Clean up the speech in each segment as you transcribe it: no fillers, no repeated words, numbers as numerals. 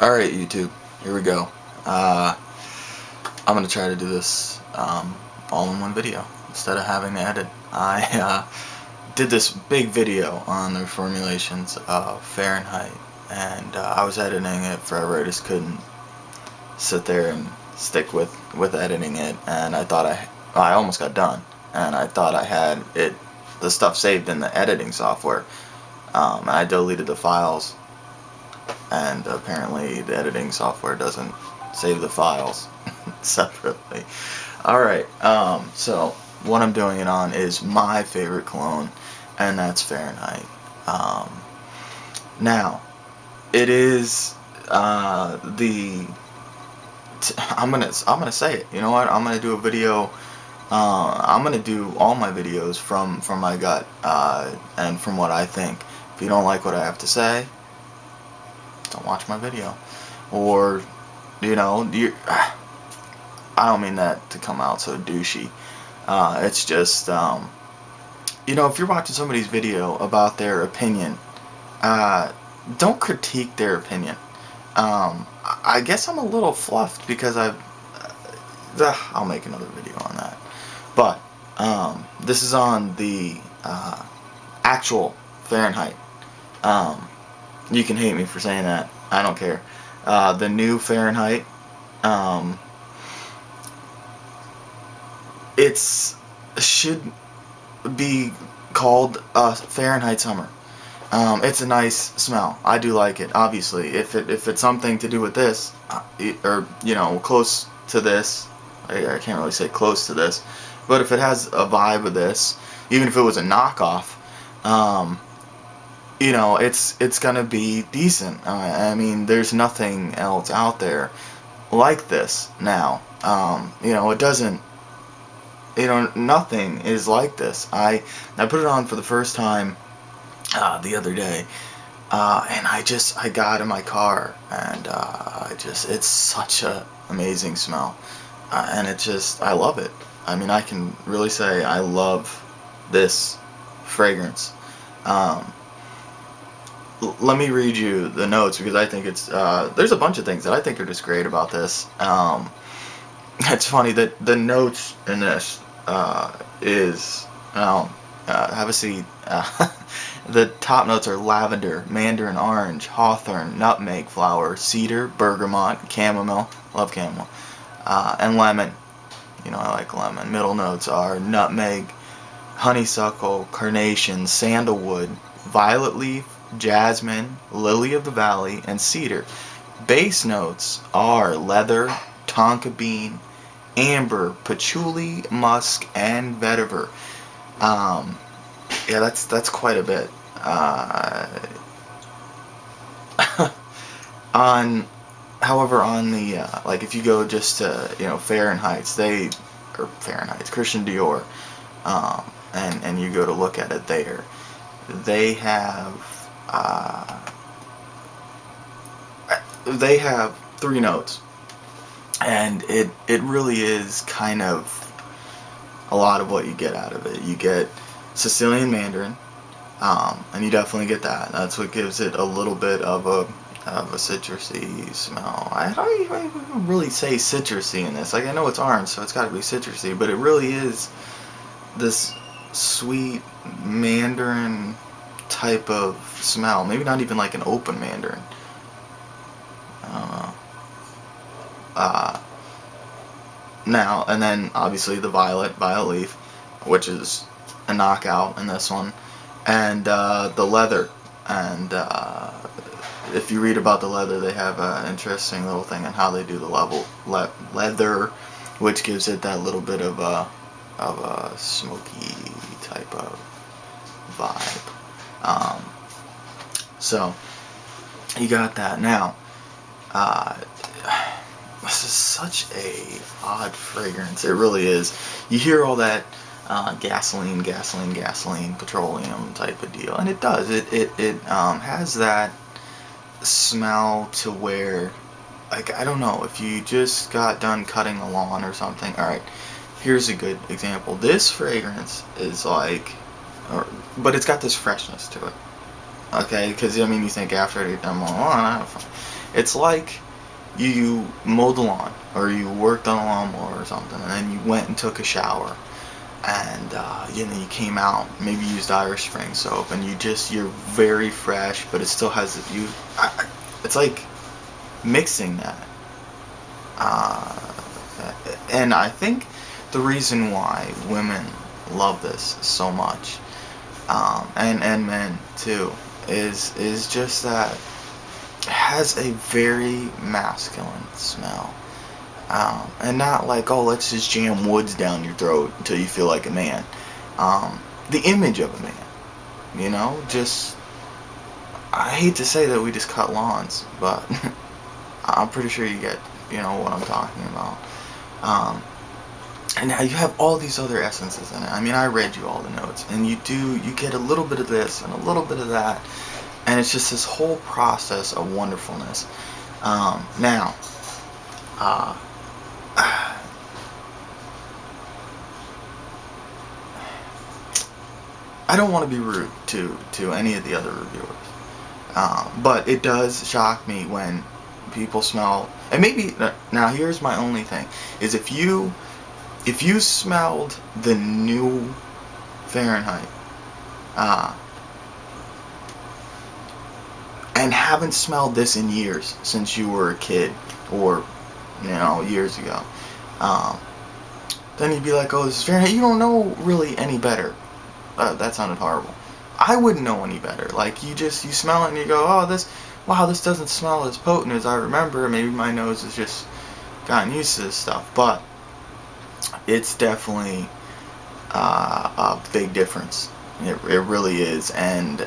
Alright, YouTube, here we go. I'm going to try to do this all in one video instead of having to edit. I did this big video on the formulations of Fahrenheit, and I was editing it forever. I just couldn't sit there and stick with editing it, and I thought I almost got done, and I thought I had the stuff saved in the editing software, and I deleted the files, and apparently the editing software doesn't save the files separately. Alright, so what I'm doing it on is my favorite cologne, and that's Fahrenheit. Now, it is I'm gonna say it. You know what? I'm gonna do a video. I'm gonna do all my videos from my gut and from what I think. If you don't like what I have to say, don't watch my video. Or, you know, I don't mean that to come out so douchey. It's just, you know, if you're watching somebody's video about their opinion, don't critique their opinion. I guess I'm a little fluffed because I'll make another video on that. But this is on the actual Fahrenheit. You can hate me for saying that. I don't care. The new Fahrenheit. It should be called Fahrenheit Summer. It's a nice smell. I do like it. Obviously, if it's something to do with this, or you know, close to this, I can't really say close to this, but if it has a vibe of this, even if it was a knockoff, you know, it's gonna be decent. I mean, there's nothing else out there like this now. You know, it doesn't. You know, nothing is like this. I put it on for the first time the other day, and I got in my car, and it's such a amazing smell, and I love it. I mean, I can really say I love this fragrance. Let me read you the notes, because I think it's there's a bunch of things that I think are just great about this. It's funny that the notes in this is have a seat. The top notes are lavender, mandarin orange, hawthorn, nutmeg flower, cedar, bergamot, chamomile, love chamomile, and lemon. You know, I like lemon. Middle notes are nutmeg, honeysuckle, carnation, sandalwood, violet leaf, jasmine, lily of the valley, and cedar. Base notes are leather, tonka bean, amber, patchouli, musk, and vetiver. Yeah, that's quite a bit. However, on the like, if you go just to, you know, Fahrenheit's, Christian Dior, and you go to look at it there, they have 3 notes, and it really is kind of a lot of what you get out of it. You get Sicilian mandarin, and you definitely get that. That's what gives it a little bit of a citrusy smell. I don't even really say citrusy in this. Like, I know it's orange, so it's got to be citrusy, but it really is this sweet mandarin type of smell. Maybe not even like an open mandarin. I don't know. Now, and then obviously the violet leaf, which is a knockout in this one, and the leather. And if you read about the leather, they have an interesting little thing on how they do the leather, which gives it that little bit of a smoky type of vibe. So you got that. Now, this is such a odd fragrance. It really is. You hear all that gasoline, petroleum type of deal, and it does. It has that smell to where, like, I don't know, if you just got done cutting the lawn or something. Alright, here's a good example. This fragrance is like, but it's got this freshness to it. Okay, because I mean, you think after I get done mowing the lawn, It's like you mowed the lawn, or you worked on a lawnmower or something, and then you went and took a shower, and you know, you came out, maybe used Irish Spring soap, and you're very fresh, but it still has it's like mixing that. And I think the reason why women love this so much, and men too, is just that it has a very masculine smell. And not like, oh, let's just jam woods down your throat until you feel like a man. The image of a man, you know, just, I hate to say that we just cut lawns, but I'm pretty sure you get, you know, what I'm talking about. And now you have all these other essences in it. I mean, I read you all the notes, and you get a little bit of this and a little bit of that, and it's just this whole process of wonderfulness. Now, I don't want to be rude to any of the other reviewers, but it does shock me when people smell, and maybe, now here's my only thing, is if you smelled the new Fahrenheit, and haven't smelled this in years, since you were a kid, or, you know, years ago, then you'd be like, oh, this is Fahrenheit. You don't know really any better. That sounded horrible. I wouldn't know any better. Like, you smell it and you go, oh, wow, this doesn't smell as potent as I remember. Maybe my nose has just gotten used to this stuff. But it's definitely a big difference. It really is. And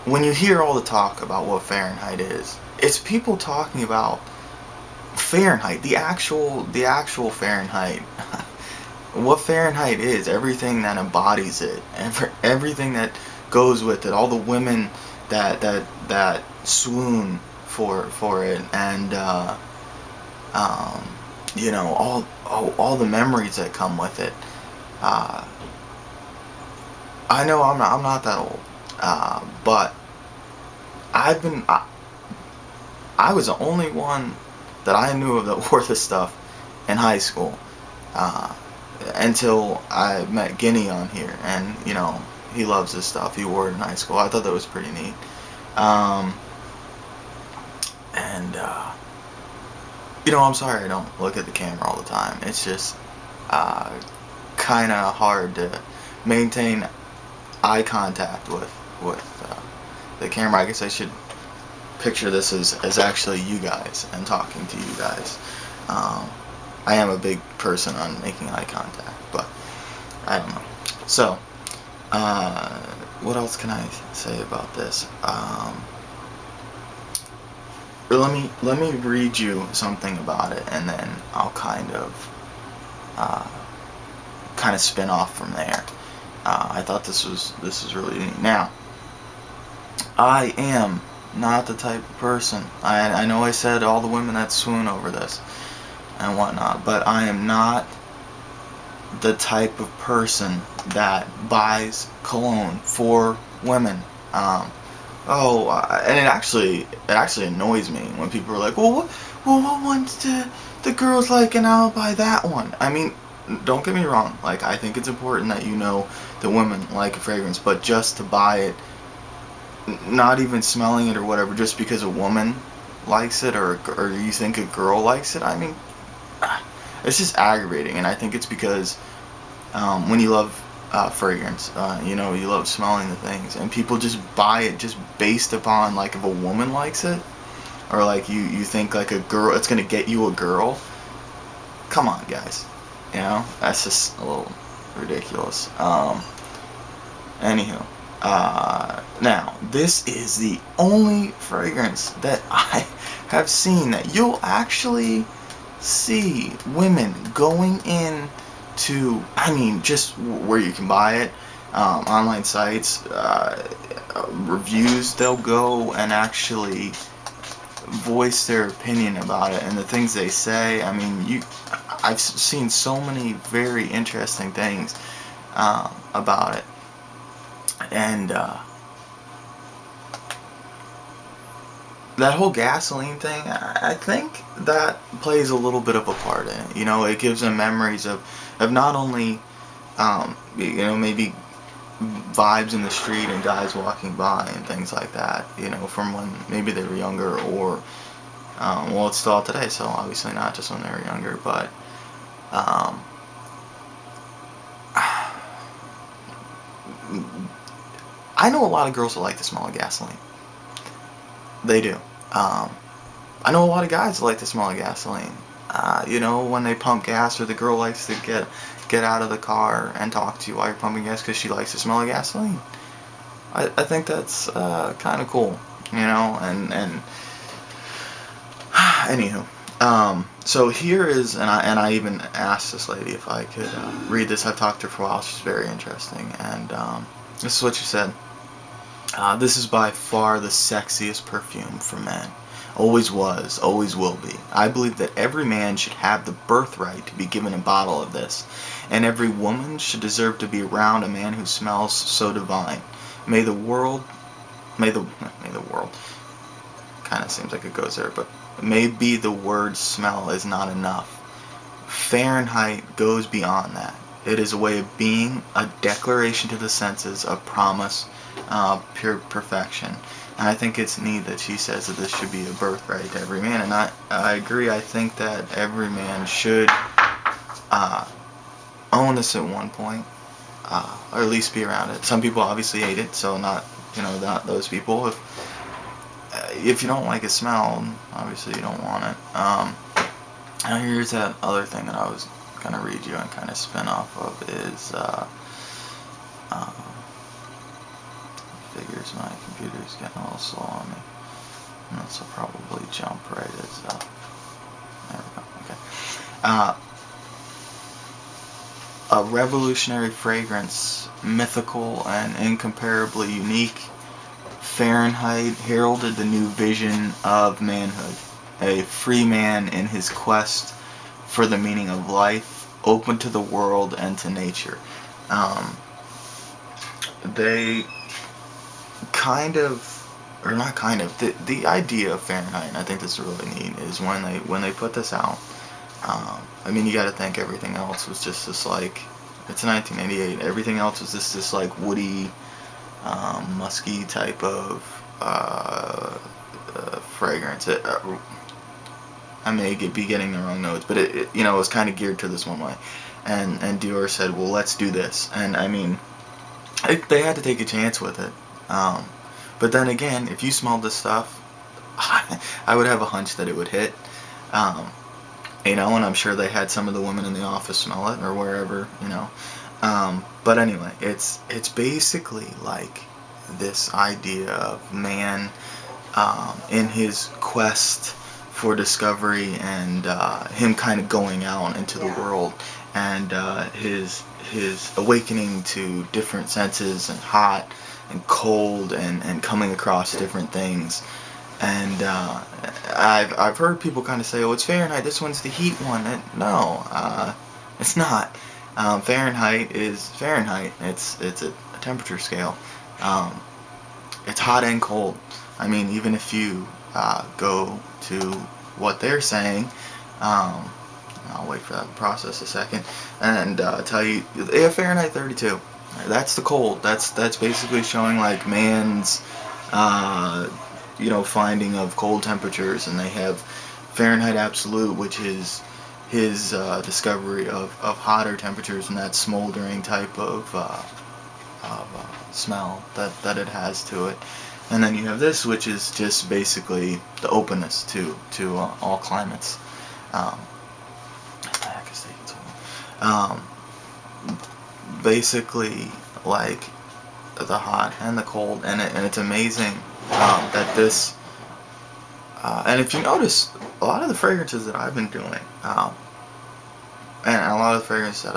when you hear all the talk about what Fahrenheit is, it's people talking about Fahrenheit, the actual Fahrenheit. What Fahrenheit is, everything that embodies it, everything that goes with it, all the women that swoon for it, and you know, all the memories that come with it. I know I'm not that old, but I was the only one that I knew of that wore this stuff in high school, until I met Guinea on here, and you know, he loves this stuff. He wore it in high school. I thought that was pretty neat. You know, I'm sorry I don't look at the camera all the time. It's just kind of hard to maintain eye contact with the camera. I guess I should picture this as actually you guys and talking to you guys. I am a big person on making eye contact, but I don't know. So, what else can I say about this? Let me read you something about it, and then I'll kind of spin off from there. I thought this was really neat. Now, I am not the type of person. I know I said all the women that swoon over this and whatnot, but I am not the type of person that buys cologne for women. And it actually annoys me when people are like, well, what ones do the girls like, and I'll buy that one. I mean, don't get me wrong. Like, I think it's important that you know that women like a fragrance, but just to buy it, not even smelling it or whatever, just because a woman likes it, or you think a girl likes it, I mean, it's just aggravating. And I think it's because when you love fragrance, you know, you love smelling the things, and people just buy it just based upon, like, if a woman likes it, or like you think like a girl, it's gonna get you a girl. Come on, guys, you know, that's just a little ridiculous. Anywho, now this is the only fragrance that I have seen that you'll actually see women going in to, I mean, just where you can buy it, online sites, reviews, they'll go and actually voice their opinion about it and the things they say. I mean, I've seen so many very interesting things about it. And that whole gasoline thing, I think that plays a little bit of a part in it. You know, it gives them memories of not only, you know, maybe vibes in the street and guys walking by and things like that, you know, from when maybe they were younger, or, well, it's still out today, so obviously not just when they were younger, but, I know a lot of girls that like the smell of gasoline. They do. I know a lot of guys that like the smell of gasoline. You know, when they pump gas, or the girl likes to get out of the car and talk to you while you're pumping gas because she likes the smell of gasoline. I think that's kind of cool, you know, and anywho. So here is, and I even asked this lady if I could read this. I've talked to her for a while. She's very interesting, and this is what she said. This is by far the sexiest perfume for men. Always was, always will be. I believe that every man should have the birthright to be given a bottle of this, and every woman should deserve to be around a man who smells so divine. May the world, kind of seems like it goes there, but maybe the word smell is not enough. Fahrenheit goes beyond that. It is a way of being, a declaration to the senses, a promise, pure perfection. And I think it's neat that she says that this should be a birthright to every man, and I agree. I think that every man should own this at one point, or at least be around it. Some people obviously hate it, so not, you know, not those people. If you don't like a smell, obviously you don't want it. Now here's that other thing that I was going to read you and kind of spin off of is, figures my computer's getting a little slow on me. And this will probably jump right as, there we go, okay. A revolutionary fragrance, mythical and incomparably unique, Fahrenheit heralded the new vision of manhood. A free man in his quest for the meaning of life, open to the world and to nature. They kind of, or not kind of, the idea of Fahrenheit, and I think this is really neat, is when they put this out, I mean, you got to think everything else was just this, like, it's 1988, everything else was just this, like, woody, musky type of fragrance. I may be getting the wrong notes, but it you know, it was kind of geared to this one way, and Dior said, well, let's do this. And I mean, they had to take a chance with it, but then again, if you smelled this stuff, I would have a hunch that it would hit, you know, and I'm sure they had some of the women in the office smell it, or wherever, you know, but anyway, it's basically like this idea of man in his quest for discovery, and him kind of going out into the world, and his awakening to different senses, and hot and cold, and coming across different things. And I've heard people kind of say, oh, it's Fahrenheit, this one's the heat one. No, it's not. Fahrenheit is Fahrenheit. It's a temperature scale. It's hot and cold. I mean, even if you go to what they're saying, I'll wait for that to process a second, and tell you, they have Fahrenheit 32. That's the cold. That's basically showing like man's, you know, finding of cold temperatures, and they have Fahrenheit absolute, which is his discovery of hotter temperatures, and that smoldering type of smell that it has to it. And then you have this, which is just basically the openness to all climates. Basically, like the hot and the cold, and it's amazing that this. And if you notice, a lot of the fragrances that I've been doing, and a lot of the fragrances that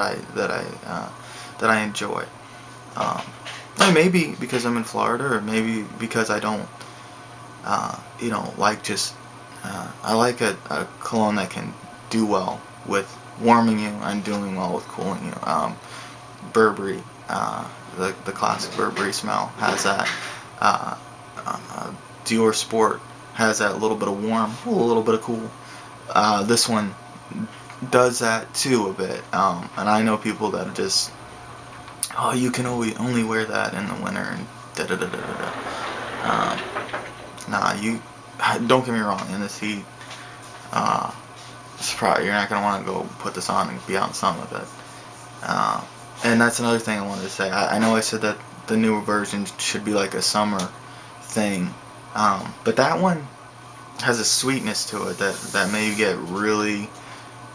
I enjoy. Maybe because I'm in Florida, or maybe because I don't, you know, like just, I like a cologne that can do well with warming you and doing well with cooling you. Burberry, the classic Burberry smell has that. Dior Sport has that little bit of warm, a little bit of cool. This one does that too a bit. And I know people that are just, oh, you can only wear that in the winter and da da da da da. Nah, you don't get me wrong. In this heat, it's probably, you're not gonna want to go put this on and be out in the sun with it. And that's another thing I wanted to say. I know I said that the newer version should be like a summer thing, but that one has a sweetness to it that may get really.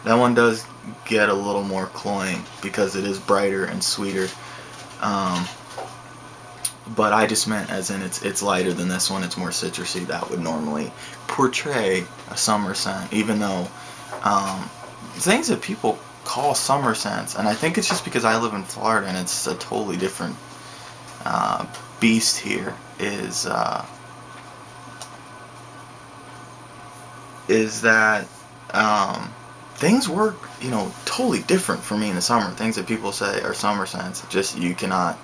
That one does get a little more cloying because it is brighter and sweeter. But I just meant as in it's lighter than this one. It's more citrusy. That would normally portray a summer scent, even though things that people call summer scents, and I think it's just because I live in Florida and it's a totally different beast here, is that things work, totally different for me in the summer. Things that people say are summer scents, just you cannot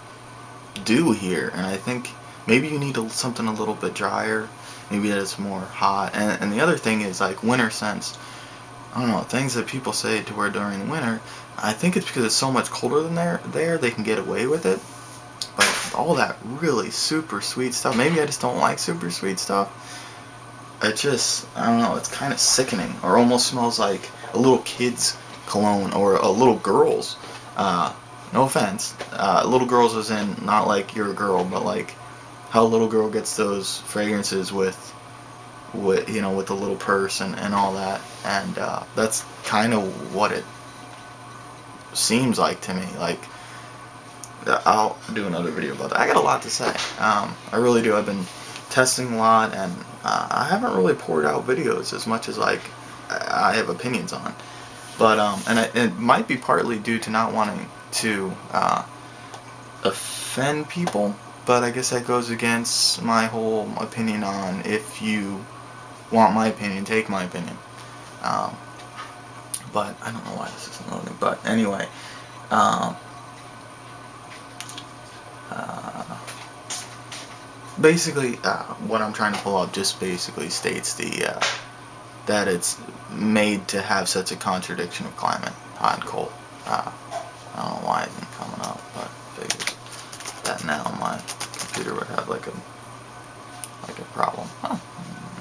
do here. And I think maybe you need something a little bit drier, maybe that it's more hot. And the other thing is like winter scents. I don't know, things that people say to wear during the winter. I think it's because it's so much colder than there they can get away with it. But all that really super sweet stuff, maybe I just don't like super sweet stuff. It just, I don't know, it's kind of sickening, or almost smells like a little kid's cologne or a little girl's. No offense, little girls is in, not like you're a girl, but like how a little girl gets those fragrances with the little purse and all that, and that's kind of what it seems like to me. Like, I'll do another video about that. I got a lot to say. I really do. I've been testing a lot, and I haven't really poured out videos as much as like I have opinions on. But it might be partly due to not wanting to offend people, but I guess that goes against my whole opinion on, if you want my opinion, take my opinion. But I don't know why this isn't loading. But anyway, basically, what I'm trying to pull up just basically states that it's made to have such a contradiction of climate, hot and cold. I don't know why it isn't coming up, but I figured that now my computer would have like a problem. Huh.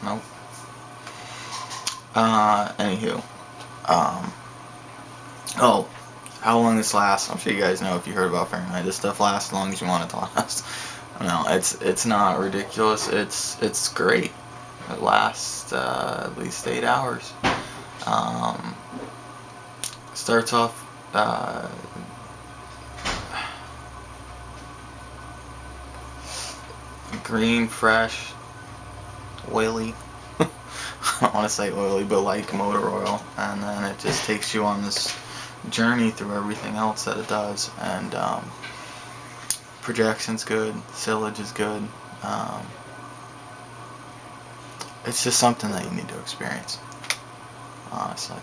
Nope. Anywho, oh, how long this lasts? I'm sure you guys know if you heard about Fahrenheit. This stuff lasts as long as you want it to last. No, it's not ridiculous. It's great. It lasts at least 8 hours. Starts off green, fresh, oily. I don't want to say oily, but like motor oil, and then it just takes you on this journey through everything else that it does. And projection's good, sillage is good. It's just something that you need to experience, honestly.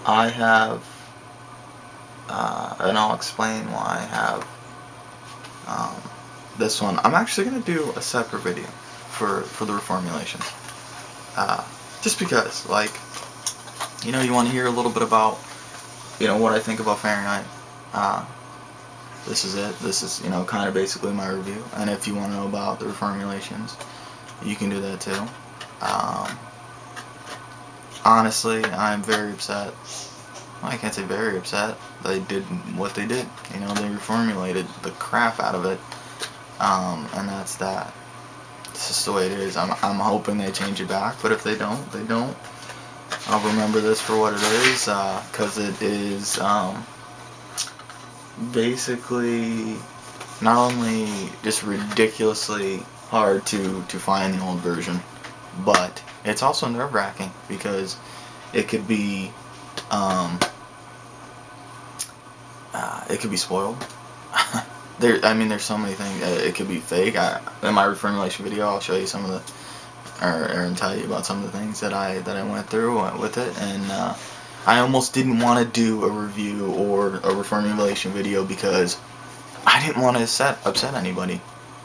I have, and I'll explain why I have this one. I'm actually going to do a separate video for the reformulation. Just because, like, you want to hear a little bit about, what I think about Fahrenheit. This is it. This is, kind of basically my review. And if you want to know about the reformulations, you can do that too. Honestly, I'm very upset. Well, I can't say very upset. They did what they did. They reformulated the crap out of it. And that's that. It's just the way it is. I'm hoping they change it back, but if they don't, they don't. I'll remember this for what it is, because it is basically not only just ridiculously hard to find the old version, but it's also nerve-wracking because it could be spoiled. There's so many things. It could be fake. In my reformulation video, I'll show you some of the, and tell you about some of the things that I went through with it. And I almost didn't want to do a review or a reformulation video because I didn't want to upset anybody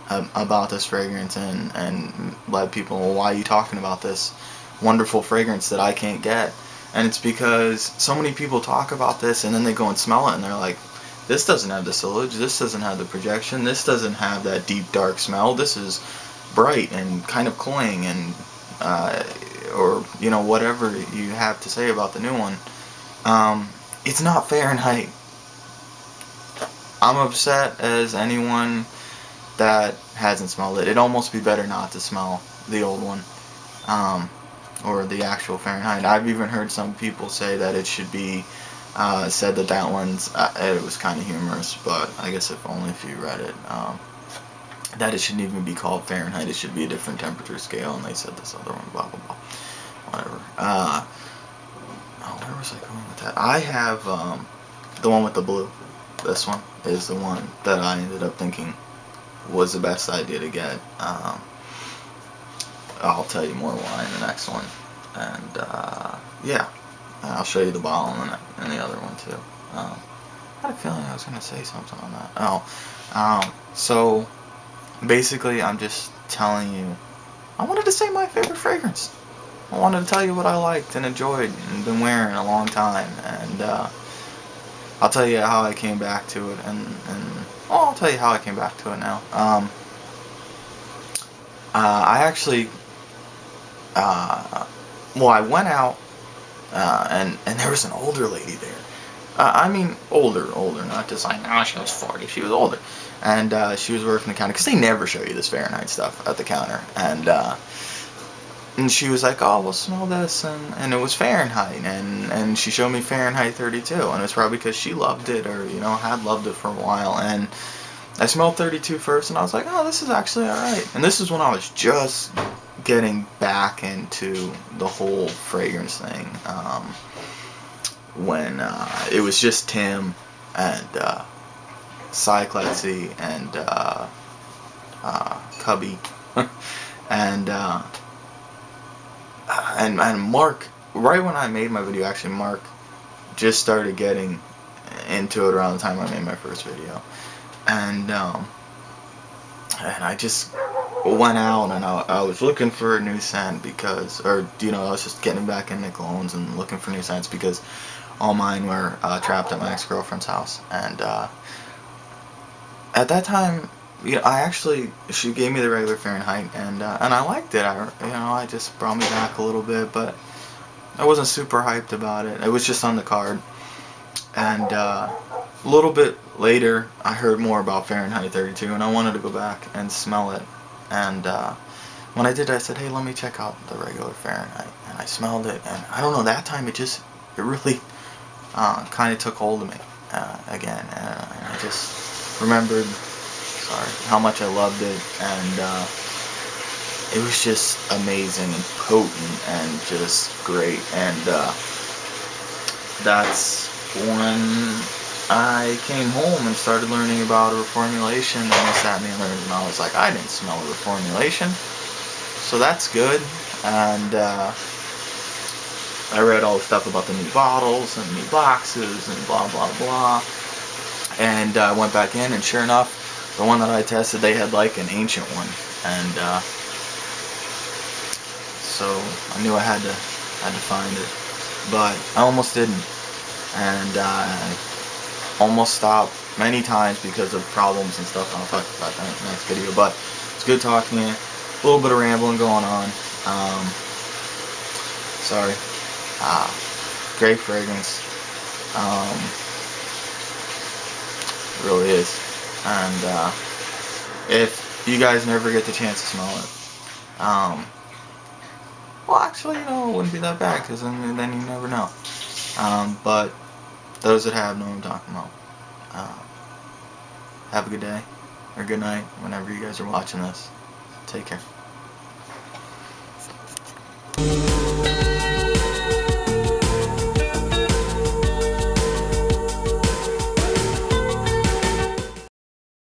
about this fragrance and let people, well, why are you talking about this wonderful fragrance that I can't get? And it's because so many people talk about this and then they go and smell it and they're like, this doesn't have the sillage, this doesn't have the projection, this doesn't have that deep dark smell, this is bright and kind of cloying, and or you know, whatever you have to say about the new one. It's not Fahrenheit. I'm upset as anyone that hasn't smelled it. It'd almost be better not to smell the old one, or the actual Fahrenheit. I've even heard some people say that it should be said that that one's, it was kind of humorous, but I guess if only if you read it, that it shouldn't even be called Fahrenheit, it should be a different temperature scale, and they said this other one, blah blah blah, whatever. Oh, where was I going with that? I have the one with the blue. This one is the one that I ended up thinking was the best idea to get. I'll tell you more why in the next one, and yeah, I'll show you the bottle and the other one too. I had a feeling I was going to say something on that. So basically I'm just telling you, I wanted to say my favorite fragrance. I wanted to tell you what I liked and enjoyed and been wearing a long time, and I'll tell you how I came back to it, and well, I'll tell you how I came back to it now. I actually, well, I went out, and there was an older lady there. I mean, older, not just like, oh, she was 40, she was older. And she was working the counter, because they never show you this Fahrenheit stuff at the counter. And she was like, oh, we'll smell this, and it was Fahrenheit, and she showed me Fahrenheit 32, and it's probably because she loved it, or, you know, had loved it for a while, and I smelled 32 first, and I was like, oh, this is actually alright. And this is when I was just getting back into the whole fragrance thing, when it was just Tim, and Cycletsy, and Cubby, and Mark. Right when I made my video, actually, Mark just started getting into it around the time I made my first video, and I just went out and I was looking for a new scent because, or you know, I was just getting back into colognes and looking for new scents because all mine were trapped at my ex-girlfriend's house, and at that time, you know, she gave me the regular Fahrenheit, and I liked it. I just brought me back a little bit, but I wasn't super hyped about it. It was just on the card, and a little bit later, I heard more about Fahrenheit 32, and I wanted to go back and smell it. And when I did, I said, "Hey, let me check out the regular Fahrenheit," and I smelled it, and I don't know. That time, it really kind of took hold of me again, and I just remembered. How much I loved it, and it was just amazing and potent and just great, and that's when I came home and started learning about a reformulation, and they sat me and learned, and I was like, I didn't smell a reformulation, so that's good. And I read all the stuff about the new bottles and new boxes and blah blah blah, and I went back in, and sure enough, the one that I tested, they had like an ancient one, and so I knew I had to find it, but I almost didn't, and I almost stopped many times because of problems and stuff. I'll talk about that in the next video, but it's good talking to you. A little bit of rambling going on. Sorry. Great fragrance. It really is. And if you guys never get the chance to smell it, well, actually, you know, it wouldn't be that bad, because then you never know. But those that have know what I'm talking about. Have a good day, or good night, whenever you guys are watching this. Take care.